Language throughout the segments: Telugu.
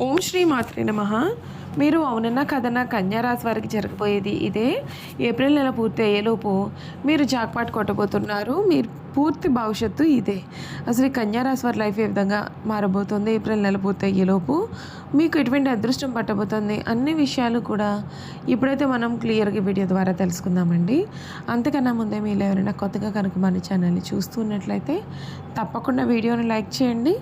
ఓం శ్రీ మాత్రే నమః. మీరు అవునన్నా కదన్నా కన్యా రాశి వారికి జరగబోయేది ఇదే. ఏప్రిల్ నెల పూర్తి అయ్యేలోపు మీరు జాక్పాట్ కొట్టబోతున్నారు. మీరు పూర్తి భవిష్యత్తు ఇదే. అసలు ఈ కన్యా రాశి వారి లైఫ్ ఏ విధంగా మారబోతుంది ఏప్రిల్ నెల పూర్తి అయ్యేలోపు, మీకు ఎటువంటి అదృష్టం పట్టబోతుంది అన్ని విషయాలు కూడా ఇప్పుడైతే మనం క్లియర్గా వీడియో ద్వారా తెలుసుకుందామండి. అంతకన్నా ముందే మీరు ఎవరైనా కొత్తగా కనుక మన ఛానల్ని చూస్తున్నట్లయితే తప్పకుండా వీడియోని లైక్ చేయండి.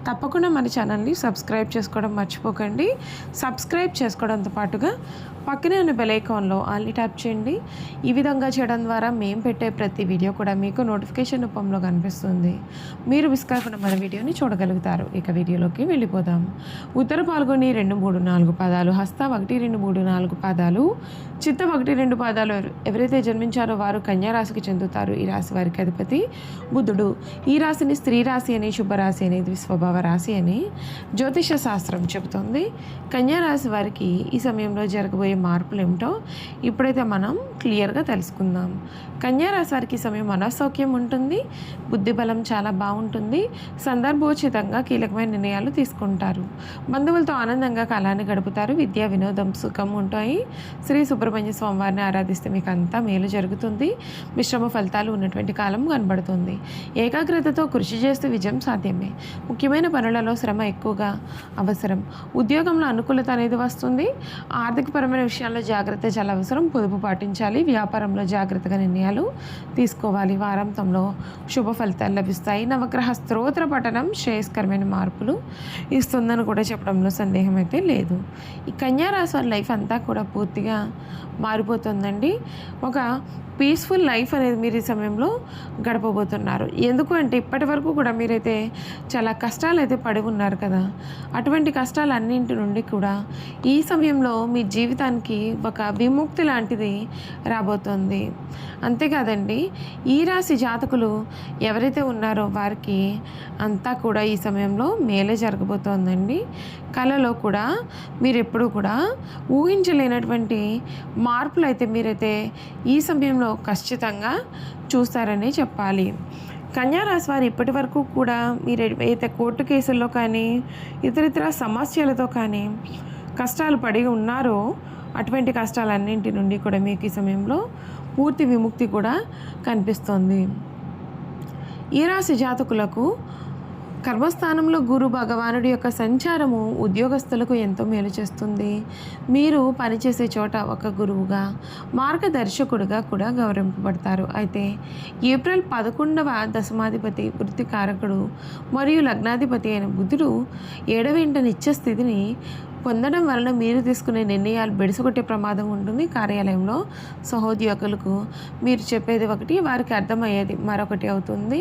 తప్పకుండా మన ఛానల్ని సబ్స్క్రైబ్ చేసుకోవడం మర్చిపోకండి. సబ్స్క్రైబ్ చేసుకోవడంతో పాటుగా పక్కనే ఉన్న బెల్ ఐకాన్లో ఆల్ని ట్యాప్ చేయండి. ఈ విధంగా చేయడం ద్వారా మేము పెట్టే ప్రతి వీడియో కూడా మీకు నోటిఫికేషన్ రూపంలో కనిపిస్తుంది. మీరు మిస్ కాకుండా మన వీడియోని చూడగలుగుతారు. ఇక వీడియోలోకి వెళ్ళిపోదాం. ఉత్తర పాల్గొని 2, 3, 4 పాదాలు, హస్త 1, 2, 3, 4 పాదాలు, చిత్త 1, 2 పాదాలు ఎవరైతే జన్మించారో వారు కన్యా రాశికి చెందుతారు. ఈ రాశి వారికి అధిపతి బుధుడు. ఈ రాశిని స్త్రీ రాశి అని, శుభరాశి అని, ద్విస్వభావ రాశి అని జ్యోతిష శాస్త్రం చెబుతుంది. కన్యా రాశి వారికి ఈ సమయంలో జరగబోయే మార్పులు ఏమిటో ఇప్పుడైతే మనం క్లియర్గా తెలుసుకుందాం. కన్యా రాశి వారికి సమయం మనస్సౌక్యం ఉంటుంది. బుద్ధి బలం చాలా బాగుంటుంది. సందర్భోచితంగా కీలకమైన నిర్ణయాలు తీసుకుంటారు. బంధువులతో ఆనందంగా కాలాన్ని గడుపుతారు. విద్యా వినోదం సుఖం ఉంటాయి. శ్రీ సుబ్రహ్మణ్య స్వామి వారిని ఆరాధిస్తే మీకు అంతా మేలు జరుగుతుంది. మిశ్రమ ఫలితాలు ఉన్నటువంటి కాలం కనబడుతుంది. ఏకాగ్రతతో కృషి చేస్తే విజయం సాధ్యమే. ముఖ్యమైన పనులలో శ్రమ ఎక్కువగా అవసరం. ఉద్యోగంలో అనుకూలత అనేది వస్తుంది. ఆర్థికపరమైన విషయాల్లో జాగ్రత్త చాలా అవసరం. పొదుపు పాటించాలి. వ్యాపారంలో జాగ్రత్తగా నిర్ణయాలు తీసుకోవాలి. వారాంతంలో శుభ ఫలితాలు లభిస్తాయి. నవగ్రహ స్తోత్ర పఠనం శ్రేయస్కరమైన మార్పులు ఇస్తుందని కూడా చెప్పడంలో సందేహం అయితే లేదు. ఈ కన్యా రాశి వారి లైఫ్ అంతా కూడా పూర్తిగా మారిపోతుందండి. ఒక పీస్ఫుల్ లైఫ్ అనేది మీరు ఈ సమయంలో గడపబోతున్నారు. ఎందుకు అంటే ఇప్పటి వరకు కూడా మీరైతే చాలా కష్టాలు అయితే పడి ఉన్నారు కదా. అటువంటి కష్టాలన్నింటి నుండి కూడా ఈ సమయంలో మీ జీవితానికి ఒక విముక్తి లాంటిది రాబోతుంది. అంతేకాదండి, ఈ రాశి జాతకులు ఎవరైతే ఉన్నారో వారికి అంతా కూడా ఈ సమయంలో మేలే జరగబోతోందండి. కళలో కూడా మీరు ఎప్పుడూ కూడా ఊహించలేనటువంటి మార్పులు అయితే మీరైతే ఈ సమయంలో ఖచ్చితంగా చూస్తారని చెప్పాలి. కన్యా రాశి వారు ఇప్పటి వరకు కూడా మీరు అయితే కోర్టు కేసుల్లో కానీ ఇతరితర సమస్యలతో కానీ కష్టాలు పడి ఉన్నారో అటువంటి కష్టాలన్నింటి నుండి కూడా మీకు ఈ సమయంలో పూర్తి విముక్తి కూడా కనిపిస్తుంది. ఈ రాశి జాతకులకు కర్మస్థానంలో గురు భగవానుడి యొక్క సంచారము ఉద్యోగస్తులకు ఎంతో మేలు చేస్తుంది. మీరు పనిచేసే చోట ఒక గురువుగా, మార్గదర్శకుడిగా కూడా గౌరవింపబడతారు. అయితే ఏప్రిల్ 11వ దశమాధిపతి వృత్తి కారకుడు మరియు లగ్నాధిపతి అయిన బుధుడు 7వ ఇంట నిత్య స్థితిని పొందడం వలన మీరు తీసుకునే నిర్ణయాలు బెడిసగొట్టే ప్రమాదం ఉంటుంది. కార్యాలయంలో సహోద్యోగులకు మీరు చెప్పేది ఒకటి, వారికి అర్థమయ్యేది మరొకటి అవుతుంది.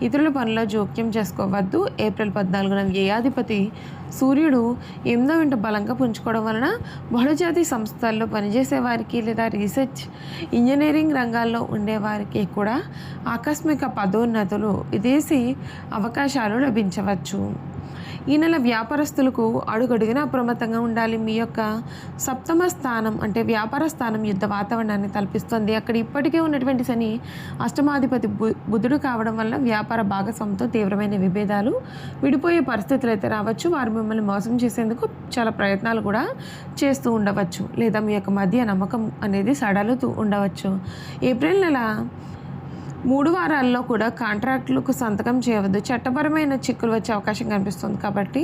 ఇతరుల పనుల్లో జోక్యం చేసుకోవద్దు. ఏప్రిల్ 14న వ్యయాధిపతి సూర్యుడు 8వ ఇంట బలంగా పుంజుకోవడం వలన బహుళజాతి సంస్థల్లో పనిచేసే వారికి లేదా రీసెర్చ్ ఇంజనీరింగ్ రంగాల్లో ఉండేవారికి కూడా ఆకస్మిక పదోన్నతులు, విదేశీ అవకాశాలు లభించవచ్చు. ఈ నెల వ్యాపారస్తులకు అడుగడుగున అప్రమత్తంగా ఉండాలి. మీ యొక్క సప్తమ స్థానం అంటే వ్యాపార స్థానం యుద్ధ వాతావరణాన్ని తలపిస్తుంది. అక్కడ ఇప్పటికే ఉన్నటువంటి శని అష్టమాధిపతి బుధుడు కావడం వల్ల వ్యాపార భాగస్వామితో తీవ్రమైన విభేదాలు, విడిపోయే పరిస్థితులు అయితే రావచ్చు. వారు మిమ్మల్ని మోసం చేసేందుకు చాలా ప్రయత్నాలు కూడా చేస్తూ ఉండవచ్చు, లేదా మీ యొక్క మధ్య నమ్మకం అనేది సడలుతూ ఉండవచ్చు. ఏప్రిల్ నెల 3 వారాల్లో కూడా కాంట్రాక్టులకు సంతకం చేయవద్దు. చట్టపరమైన చిక్కులు వచ్చే అవకాశం కనిపిస్తుంది. కాబట్టి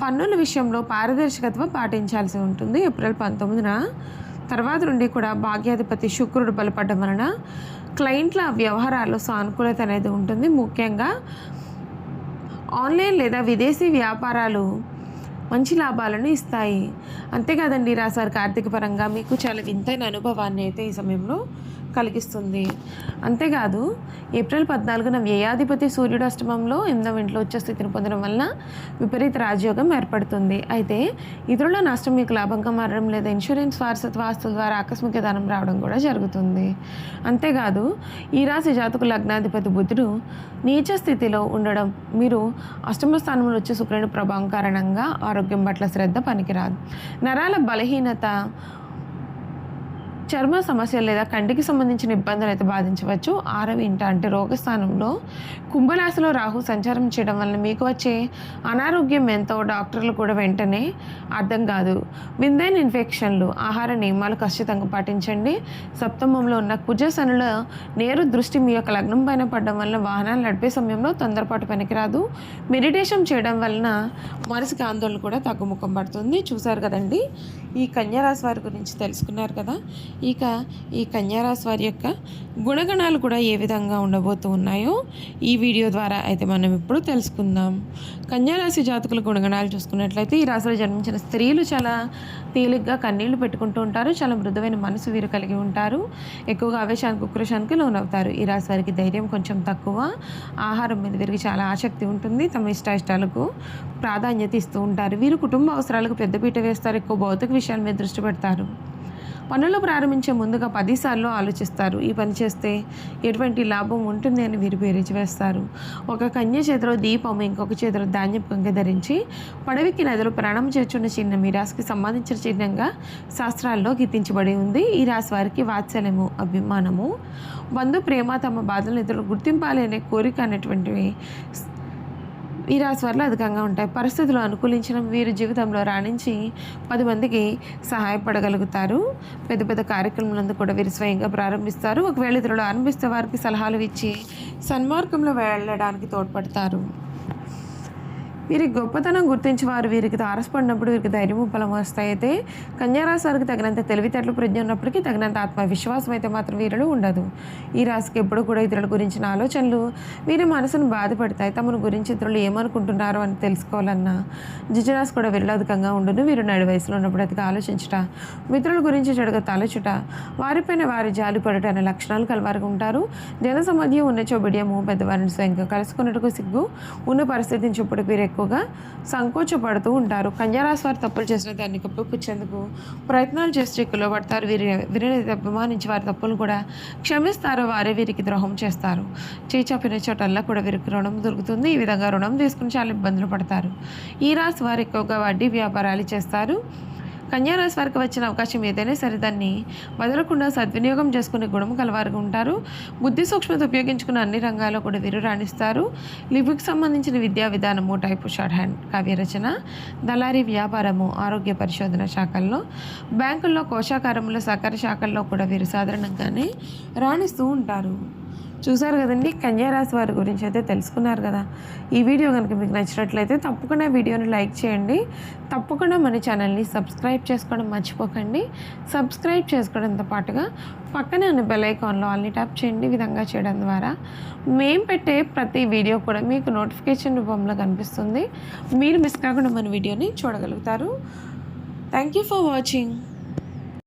పన్నుల విషయంలో పారదర్శకత పాటించాల్సి ఉంటుంది. ఏప్రిల్ 19న తర్వాత నుండి కూడా భాగ్యాధిపతి శుక్రుడు బలపడడం వలన క్లయింట్ల వ్యవహారాల్లో సానుకూలత అనేది ఉంటుంది. ముఖ్యంగా ఆన్లైన్ లేదా విదేశీ వ్యాపారాలు మంచి లాభాలను ఇస్తాయి. అంతేకాదండి, రాశి వారికి ఆర్థిక పరంగా మీకు చాలా వింతైన అనుభవాన్ని అయితే ఈ సమయంలో కలిగిస్తుంది. అంతేకాదు, ఏప్రిల్ 14న వ్యయాధిపతి సూర్యుడు అష్టమంలో 8వ ఇంట్లో వచ్చే స్థితిని పొందడం వలన విపరీత రాజయోగం ఏర్పడుతుంది. అయితే ఇతరుల నష్టం మీకు లాభంగా మారడం లేదా ఇన్సూరెన్స్ వారసత్వ ఆస్తుల ద్వారా ఆకస్మిక ధనం రావడం కూడా జరుగుతుంది. అంతేకాదు, ఈ రాశి జాతకు లగ్నాధిపతి బుధుడు నీచ స్థితిలో ఉండడం, మీరు అష్టమ స్థానంలో వచ్చే శుక్రుని ప్రభావం కారణంగా ఆరోగ్యం పట్ల శ్రద్ధ పనికిరాదు. నరాల బలహీనత చర్మ సమస్యలు లేదా కంటికి సంబంధించిన ఇబ్బందులు అయితే బాధించవచ్చు. 6వ ఇంట అంటే రోగస్థానంలో కుంభరాశిలో రాహు సంచారం చేయడం వలన మీకు వచ్చే అనారోగ్యం ఎంతో డాక్టర్లు కూడా వెంటనే అర్థం కాదు. విందైన ఇన్ఫెక్షన్లు, ఆహార నియమాలు ఖచ్చితంగా పాటించండి. సప్తమంలో ఉన్న కుజశనుల నేరు దృష్టి మీ యొక్క లగ్నం పైన పడడం వలన వాహనాలు నడిపే సమయంలో తొందరపాటు పనికిరాదు. మెడిటేషన్ చేయడం వలన మనసుకి ఆందోళన కూడా తగ్గుముఖం పడుతుంది. చూసారు కదండి, ఈ కన్యారాశి వారి గురించి తెలుసుకున్నారు కదా. ఇక ఈ కన్యారాశి వారి యొక్క గుణగణాలు కూడా ఏ విధంగా ఉండబోతూ ఉన్నాయో ఈ వీడియో ద్వారా అయితే మనం ఇప్పుడు తెలుసుకుందాం. కన్యారాశి జాతకుల గుణగణాలు చూసుకున్నట్లయితే ఈ రాశిలో జన్మించిన స్త్రీలు చాలా తేలిగ్గా కన్నీళ్లు పెట్టుకుంటూ ఉంటారు. చాలా మృదువైన మనసు వీరు కలిగి ఉంటారు. ఎక్కువగా ఆవేశానికి ఉక్రోషానికి లోనవుతారు. ఈ రాశి వారికి ధైర్యం కొంచెం తక్కువ. ఆహారం మీద వీరికి చాలా ఆసక్తి ఉంటుంది. తమ ఇష్టాలకు ప్రాధాన్యత ఇస్తూ ఉంటారు. వీరు కుటుంబ అవసరాలకు పెద్దపీట వేస్తారు. ఎక్కువ భౌతిక విషయాల మీద దృష్టి పెడతారు. పనులు ప్రారంభించే ముందుగా 10 సార్లు ఆలోచిస్తారు. ఈ పని చేస్తే ఎటువంటి లాభం ఉంటుంది అని వీరు బేరీజు వేస్తారు. ఒక కన్య చేతిలో దీపం, ఇంకొక చేతిలో ధాన్యం కంకె ధరించి పడవికి నదిలో ప్రాణం చేర్చున్న చిహ్నం ఈ రాశికి సంబంధించిన చిహ్నంగా శాస్త్రాల్లో గుర్తించబడి ఉంది. ఈ రాశి వారికి వాత్సల్యము, అభిమానము, బంధు ప్రేమ, తమ బాధలను ఇతరులు గుర్తింపాలి అనే కోరిక అనేటువంటివి ఈ రాశి వారిలో అధికంగా ఉంటాయి. పరిస్థితులు అనుకూలించిన వీరు జీవితంలో రాణించి 10 మందికి సహాయపడగలుగుతారు. పెద్ద పెద్ద కార్యక్రమాలందు కూడా వీరు స్వయంగా ప్రారంభిస్తారు. ఒకవేళ ఇతరులు ఆరంభిస్తే వారికి సలహాలు ఇచ్చి సన్మార్గంలో వెళ్ళడానికి తోడ్పడతారు. వీరి గొప్పతనం గుర్తించి వారు వీరికి తారసపడినప్పుడు వీరికి ధైర్యము బలం వస్తాయి. అయితే కన్యారాశి వారికి తగినంత తెలివితేటలు ప్రజ్ఞ ఉన్నప్పటికీ తగినంత ఆత్మవిశ్వాసం అయితే మాత్రం వీరిలో ఉండదు. ఈ రాశికి ఎప్పుడు కూడా ఇతరుల గురించిన ఆలోచనలు వీరి మనసును బాధపడతాయి. తమను గురించి ఇతరులు ఏమనుకుంటున్నారో అని తెలుసుకోవాలన్నా జిజరాశి కూడా వీరిలో అధికంగా ఉండును. వీరు నడి వయసులో ఉన్నప్పుడు అతిగా ఆలోచించుట, మిత్రుల గురించి చెడుగా తలచుట, వారిపైన వారి జాలి పడుట అనే లక్షణాలు కలవారుగా ఉంటారు. జన సమాధ్యం ఉన్న చోబిడియము, పెద్దవారిని స్వయంగా కలుసుకున్నట్టుకు సిగ్గు ఉన్న పరిస్థితిని చూపుటకు వీరు ఎక్కువగా సంకోచపడుతూ ఉంటారు. కన్యారాశి వారు తప్పులు చేసిన దాన్ని కప్పిపుచ్చేందుకు ప్రయత్నాలు చేసి చిక్కులో పడతారు. వీరిని అభిమానించి వారి తప్పులు కూడా క్షమిస్తారు. వారే వీరికి ద్రోహం చేస్తారు. చేచాపిన చోటల్లా కూడా వీరికి రుణం దొరుకుతుంది. ఈ విధంగా రుణం తీసుకుని చాలా ఇబ్బందులు పడతారు. ఈ రాశి వారు ఎక్కువగా వడ్డీ వ్యాపారాలు చేస్తారు. కన్యారాశి వారికి వచ్చిన అవకాశం ఏదైనా సరే దాన్ని వదలకుండా సద్వినియోగం చేసుకునే గుణం కలవారుగా ఉంటారు. బుద్ధి సూక్ష్మత ఉపయోగించుకున్న అన్ని రంగాల్లో కూడా వీరు రాణిస్తారు. లిపికి సంబంధించిన విద్యా విధానము, టైపు, షార్ట్ హ్యాండ్, కావ్య రచన, దళారీ వ్యాపారము, ఆరోగ్య పరిశోధన శాఖల్లో, బ్యాంకుల్లో, కోశాగారంలో, సహకార శాఖల్లో కూడా వీరు సాధారణంగానే రాణిస్తూ ఉంటారు. చూసారు కదండి, కన్యారాశి వారి గురించి అయితే తెలుసుకున్నారు కదా. ఈ వీడియో కనుక మీకు నచ్చినట్లయితే తప్పకుండా వీడియోని లైక్ చేయండి. తప్పకుండా మన ఛానల్ని సబ్స్క్రైబ్ చేసుకోవడం మర్చిపోకండి. సబ్స్క్రైబ్ చేసుకోవడంతో పాటుగా పక్కనే ఉన్న బెల్ ఐకాన్లో ఆల్ని ట్యాప్ చేయండి. ఈ విధంగా చేయడం ద్వారా మేము పెట్టే ప్రతి వీడియో కూడా మీకు నోటిఫికేషన్ రూపంలో కనిపిస్తుంది. మీరు మిస్ కాకుండా మన వీడియోని చూడగలుగుతారు. Thank you for watching.